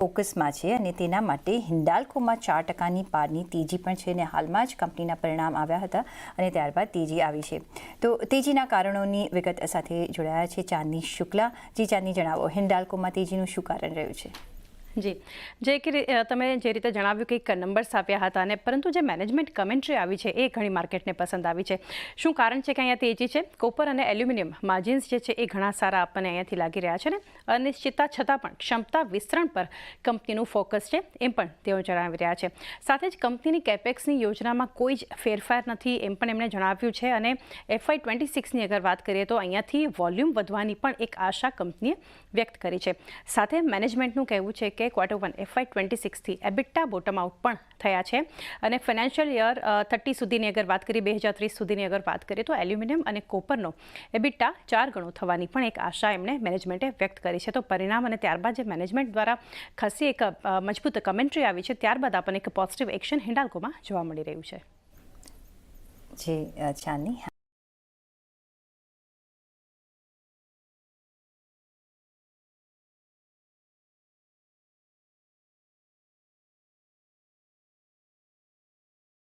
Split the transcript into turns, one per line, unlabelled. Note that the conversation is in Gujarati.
ફોકસમાં છે અને તેના માટે હિન્ડાલ્કોમાં 4% પારની તેજી પણ છે અને હાલમાં જ કંપનીના પરિણામ આવ્યા હતા અને ત્યારબાદ તેજી આવી છે. તો તેજીના કારણોની વિગત સાથે જોડાયા છે ચાંદની શુક્લા. ચાંદની, જણાવો, હિન્ડાલ્કોમાં તેજીનું શું કારણ રહ્યું છે?
જી, તમે જે રીતે જણાવ્યું કે નંબર્સ આપ્યા હતા અને પરંતુ જે મેનેજમેન્ટ કમેન્ટ્રી આવી છે એ ઘણી માર્કેટને પસંદ આવી છે. શું કારણ છે કે અહીંયા તેજી છે? કોપર અને એલ્યુમિનિયમ માર્જિન્સ જે છે એ ઘણા સારા આપણને અહીંયાથી લાગી રહ્યા છે ને અનિશ્ચિતતા છતાં પણ ક્ષમતા વિસ્તરણ પર કંપનીનું ફોકસ છે એમ પણ તેઓ જણાવી રહ્યા છે. સાથે જ કંપનીની કેપેક્સની યોજનામાં કોઈ જ ફેરફાર નથી એમ પણ એમણે જણાવ્યું છે અને FY26ની અગર વાત કરીએ તો અહીંયાથી વોલ્યુમ વધવાની પણ એક આશા કંપનીએ વ્યક્ત કરી છે. સાથે મેનેજમેન્ટનું કહેવું છે કે Q1 FY26થી એબિટા બોટમ આઉટ પણ થયા છે અને ફાઇનાન્શિયલ યર 30 સુધીની અગર વાત કરીએ 2030 સુધીની અગર વાત કરીએ તો એલ્યુમિનિયમ અને કોપરનો એબિટા 4 ગણો થવાની પણ એક આશા એમણે મેનેજમેન્ટે વ્યક્ત કરી છે. તો પરિણામ અને ત્યારબાદ જે મેનેજમેન્ટ દ્વારા ખાસી એક મજબૂત કમેન્ટ્રી આવી છે ત્યારબાદ આપણને એક પોઝિટિવ એક્શન હિન્ડાલ્કોમાં જોવા મળી રહ્યું છે.
જી ચાંદની.